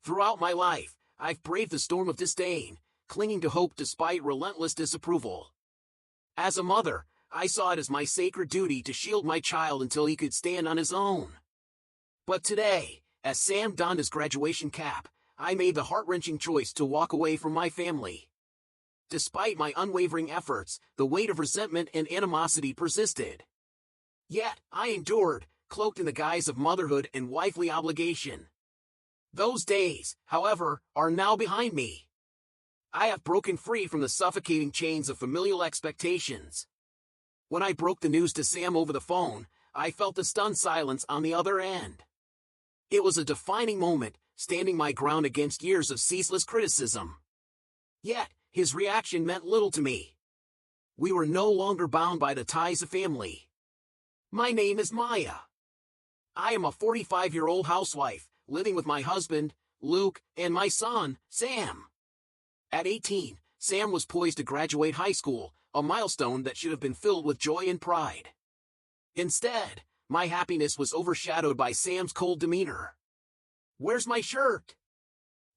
Throughout my life, I've braved the storm of disdain, clinging to hope despite relentless disapproval. As a mother, I saw it as my sacred duty to shield my child until he could stand on his own. But today, as Sam donned his graduation cap, I made the heart-wrenching choice to walk away from my family. Despite my unwavering efforts, the weight of resentment and animosity persisted. Yet, I endured, cloaked in the guise of motherhood and wifely obligation. Those days, however, are now behind me. I have broken free from the suffocating chains of familial expectations. When I broke the news to Sam over the phone, I felt the stunned silence on the other end. It was a defining moment, standing my ground against years of ceaseless criticism. Yet, his reaction meant little to me. We were no longer bound by the ties of family. My name is Maya. I am a 45-year-old housewife, living with my husband, Luke, and my son, Sam. At 18, Sam was poised to graduate high school, a milestone that should have been filled with joy and pride. Instead, my happiness was overshadowed by Sam's cold demeanor. "Where's my shirt?"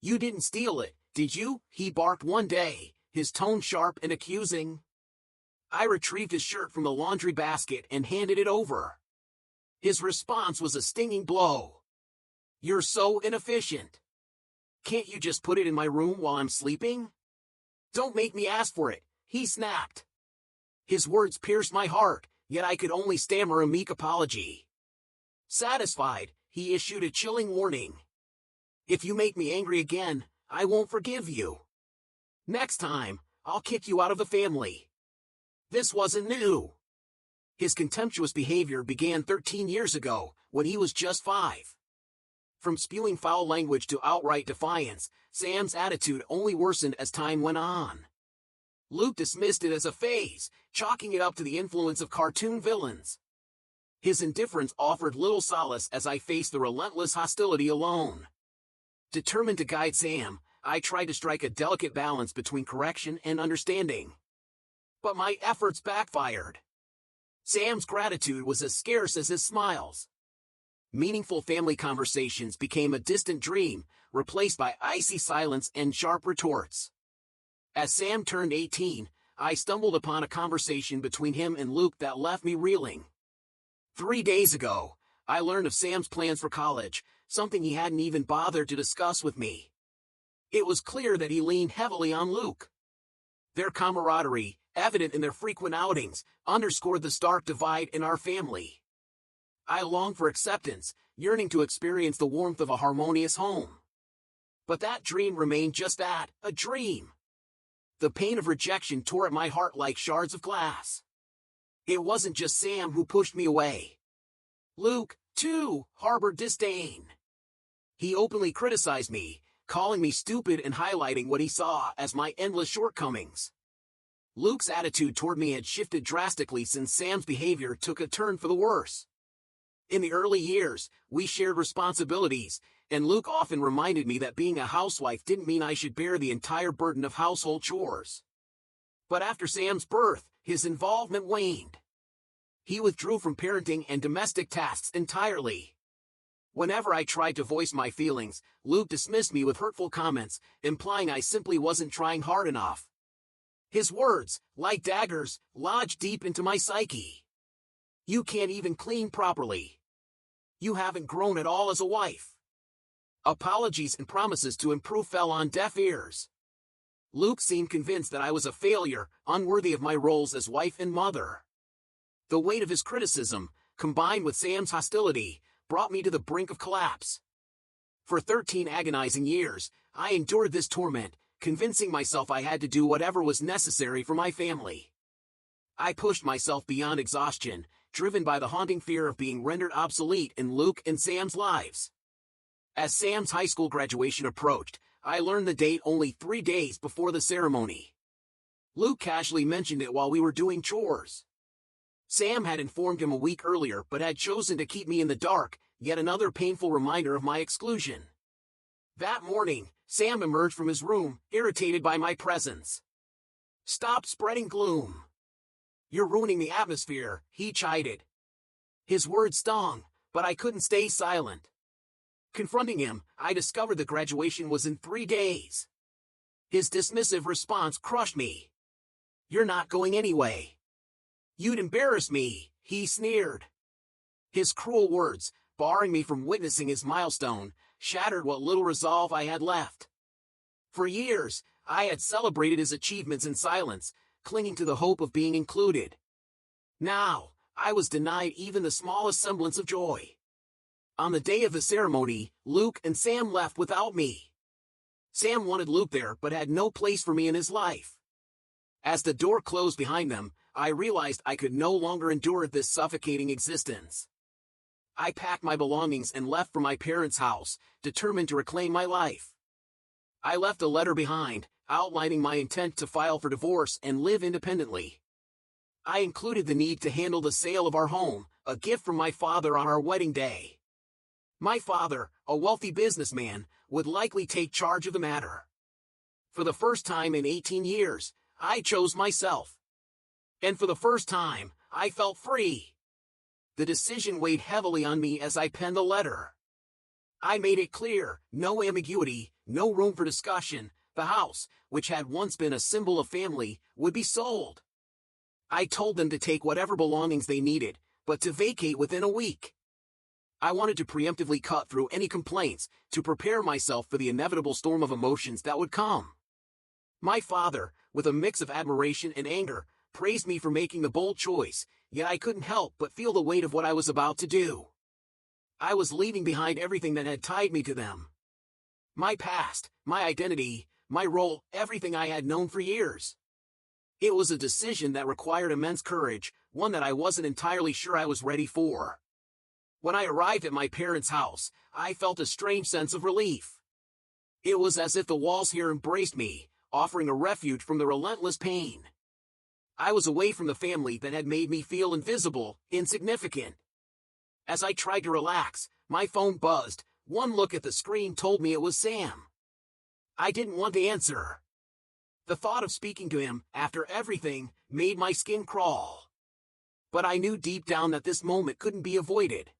"You didn't steal it, did you?" he barked one day, his tone sharp and accusing. I retrieved his shirt from the laundry basket and handed it over. His response was a stinging blow. "You're so inefficient. Can't you just put it in my room while I'm sleeping?" "Don't make me ask for it," he snapped. His words pierced my heart, yet I could only stammer a meek apology. Satisfied, he issued a chilling warning. "If you make me angry again, I won't forgive you. Next time, I'll kick you out of the family." This wasn't new. His contemptuous behavior began 13 years ago, when he was just 5. From spewing foul language to outright defiance, Sam's attitude only worsened as time went on. Luke dismissed it as a phase, chalking it up to the influence of cartoon villains. His indifference offered little solace as I faced the relentless hostility alone. Determined to guide Sam, I tried to strike a delicate balance between correction and understanding. But my efforts backfired. Sam's gratitude was as scarce as his smiles. Meaningful family conversations became a distant dream, replaced by icy silence and sharp retorts. As Sam turned 18, I stumbled upon a conversation between him and Luke that left me reeling. 3 days ago, I learned of Sam's plans for college, something he hadn't even bothered to discuss with me. It was clear that he leaned heavily on Luke. Their camaraderie, evident in their frequent outings, underscored the stark divide in our family. I longed for acceptance, yearning to experience the warmth of a harmonious home. But that dream remained just that, a dream. The pain of rejection tore at my heart like shards of glass. It wasn't just Sam who pushed me away. Luke, too, harbored disdain. He openly criticized me, calling me stupid and highlighting what he saw as my endless shortcomings. Luke's attitude toward me had shifted drastically since Sam's behavior took a turn for the worse. In the early years, we shared responsibilities, and Luke often reminded me that being a housewife didn't mean I should bear the entire burden of household chores. But after Sam's birth, his involvement waned. He withdrew from parenting and domestic tasks entirely. Whenever I tried to voice my feelings, Luke dismissed me with hurtful comments, implying I simply wasn't trying hard enough. His words, like daggers, lodged deep into my psyche. "You can't even clean properly. You haven't grown at all as a wife." Apologies and promises to improve fell on deaf ears. Luke seemed convinced that I was a failure, unworthy of my roles as wife and mother. The weight of his criticism, combined with Sam's hostility, brought me to the brink of collapse. For 13 agonizing years, I endured this torment, convincing myself I had to do whatever was necessary for my family. I pushed myself beyond exhaustion, driven by the haunting fear of being rendered obsolete in Luke and Sam's lives. As Sam's high school graduation approached, I learned the date only 3 days before the ceremony. Luke casually mentioned it while we were doing chores. Sam had informed him a week earlier but had chosen to keep me in the dark, yet another painful reminder of my exclusion. That morning, Sam emerged from his room, irritated by my presence. "Stop spreading gloom. You're ruining the atmosphere," he chided. His words stung, but I couldn't stay silent. Confronting him, I discovered the graduation was in 3 days. His dismissive response crushed me. "You're not going anyway. You'd embarrass me," he sneered. His cruel words, barring me from witnessing his milestone, shattered what little resolve I had left. For years, I had celebrated his achievements in silence, clinging to the hope of being included. Now, I was denied even the smallest semblance of joy. On the day of the ceremony, Luke and Sam left without me. Sam wanted Luke there but had no place for me in his life. As the door closed behind them, I realized I could no longer endure this suffocating existence. I packed my belongings and left for my parents' house, determined to reclaim my life. I left a letter behind, outlining my intent to file for divorce and live independently. I included the need to handle the sale of our home, a gift from my father on our wedding day. My father, a wealthy businessman, would likely take charge of the matter. For the first time in 18 years, I chose myself. And for the first time, I felt free. The decision weighed heavily on me as I penned the letter. I made it clear, no ambiguity, no room for discussion. The house, which had once been a symbol of family, would be sold. I told them to take whatever belongings they needed, but to vacate within a week. I wanted to preemptively cut through any complaints, to prepare myself for the inevitable storm of emotions that would come. My father, with a mix of admiration and anger, praised me for making the bold choice, yet I couldn't help but feel the weight of what I was about to do. I was leaving behind everything that had tied me to them. My past, my identity, my role, everything I had known for years. It was a decision that required immense courage, one that I wasn't entirely sure I was ready for. When I arrived at my parents' house, I felt a strange sense of relief. It was as if the walls here embraced me, offering a refuge from the relentless pain. I was away from the family that had made me feel invisible, insignificant. As I tried to relax, my phone buzzed. One look at the screen told me it was Sam. I didn't want to answer. The thought of speaking to him, after everything, made my skin crawl. But I knew deep down that this moment couldn't be avoided.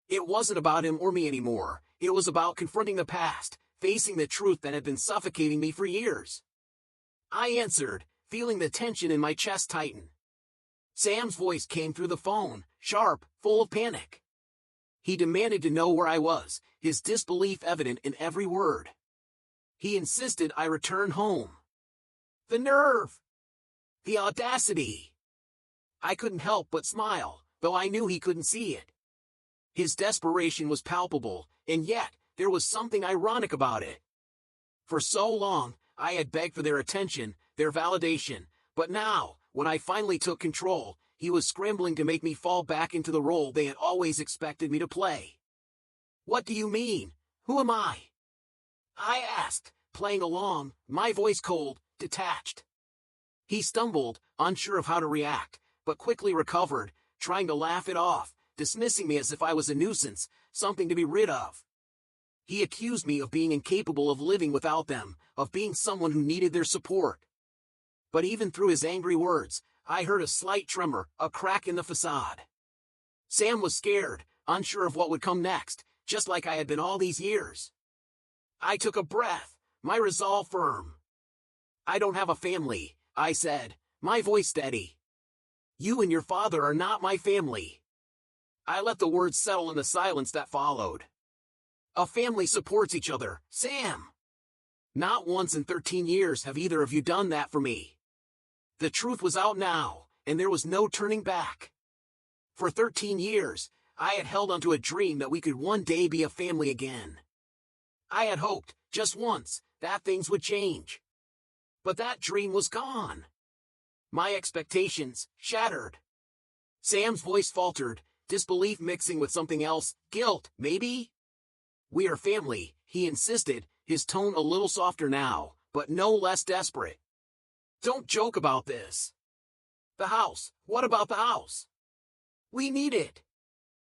It wasn't about him or me anymore. It was about confronting the past, facing the truth that had been suffocating me for years. I answered, feeling the tension in my chest tighten. Sam's voice came through the phone, sharp, full of panic. He demanded to know where I was, his disbelief evident in every word. He insisted I return home. The nerve! The audacity! I couldn't help but smile, though I knew he couldn't see it. His desperation was palpable, and yet, there was something ironic about it. For so long, I had begged for their attention, their validation, but now, when I finally took control, he was scrambling to make me fall back into the role they had always expected me to play. "What do you mean? Who am I?" I asked, playing along, my voice cold, detached. He stumbled, unsure of how to react, but quickly recovered, trying to laugh it off, dismissing me as if I was a nuisance, something to be rid of. He accused me of being incapable of living without them, of being someone who needed their support. But even through his angry words, I heard a slight tremor, a crack in the facade. Sam was scared, unsure of what would come next, just like I had been all these years. I took a breath, my resolve firm. "I don't have a family," I said, my voice steady. "You and your father are not my family." I let the words settle in the silence that followed. "A family supports each other, Sam. Not once in 13 years have either of you done that for me." The truth was out now, and there was no turning back. For 13 years, I had held onto a dream that we could one day be a family again. I had hoped, just once, that things would change. But that dream was gone. My expectations shattered. Sam's voice faltered, disbelief mixing with something else, guilt, maybe? "We are family," he insisted, his tone a little softer now, but no less desperate. "Don't joke about this. The house, what about the house? We need it."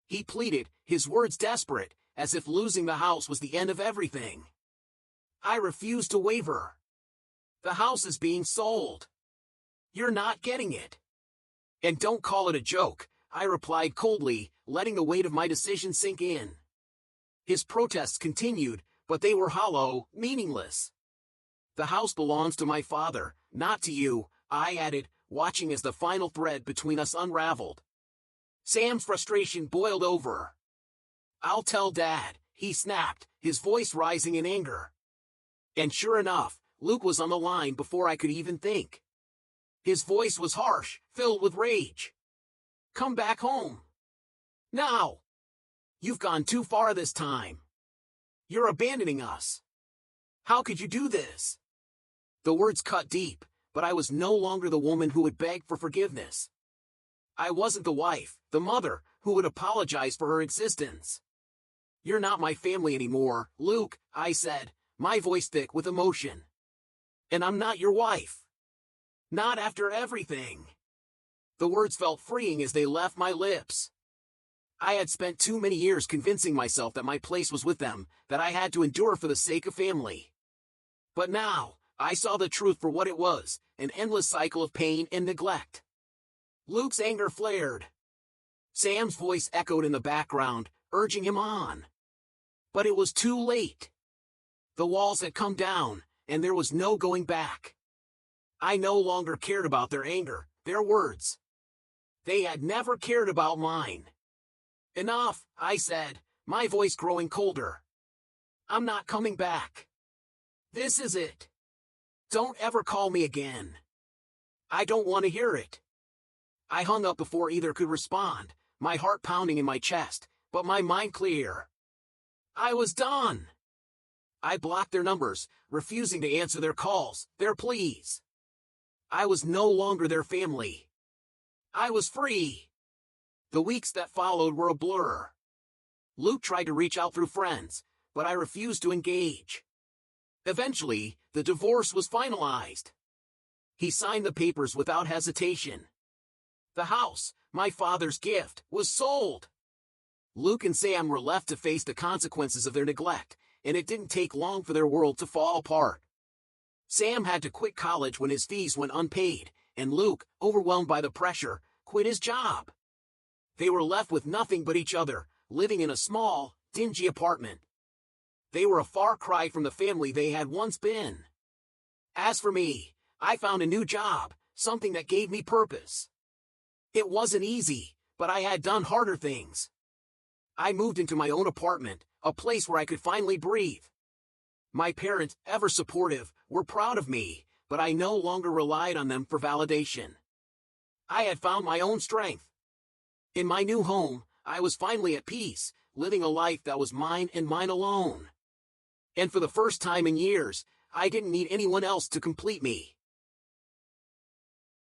He pleaded, his words desperate, as if losing the house was the end of everything. I refused to waver. "The house is being sold. You're not getting it." "And don't call it a joke," I replied coldly, letting the weight of my decision sink in. His protests continued, but they were hollow, meaningless. The house belongs to my father, not to you, I added, watching as the final thread between us unraveled. Sam's frustration boiled over. I'll tell Dad, he snapped, his voice rising in anger. And sure enough, Luke was on the line before I could even think. His voice was harsh, filled with rage. Come back home. Now! You've gone too far this time. You're abandoning us. How could you do this? The words cut deep, but I was no longer the woman who would beg for forgiveness. I wasn't the wife, the mother, who would apologize for her existence. You're not my family anymore, Luke, I said, my voice thick with emotion. And I'm not your wife. Not after everything. The words felt freeing as they left my lips. I had spent too many years convincing myself that my place was with them, that I had to endure for the sake of family. But now, I saw the truth for what it was, an endless cycle of pain and neglect. Luke's anger flared. Sam's voice echoed in the background, urging him on. But it was too late. The walls had come down, and there was no going back. I no longer cared about their anger, their words. They had never cared about mine. Enough, I said, my voice growing colder. I'm not coming back. This is it. Don't ever call me again. I don't want to hear it. I hung up before either could respond, my heart pounding in my chest, but my mind clear. I was done. I blocked their numbers, refusing to answer their calls, their pleas. I was no longer their family. I was free. The weeks that followed were a blur. Luke tried to reach out through friends, but I refused to engage. Eventually, the divorce was finalized. He signed the papers without hesitation. The house, my father's gift, was sold. Luke and Sam were left to face the consequences of their neglect, and it didn't take long for their world to fall apart. Sam had to quit college when his fees went unpaid, and Luke, overwhelmed by the pressure, quit his job. They were left with nothing but each other, living in a small, dingy apartment. They were a far cry from the family they had once been. As for me, I found a new job, something that gave me purpose. It wasn't easy, but I had done harder things. I moved into my own apartment, a place where I could finally breathe. My parents, ever supportive, were proud of me, but I no longer relied on them for validation. I had found my own strength. In my new home, I was finally at peace, living a life that was mine and mine alone. And for the first time in years, I didn't need anyone else to complete me.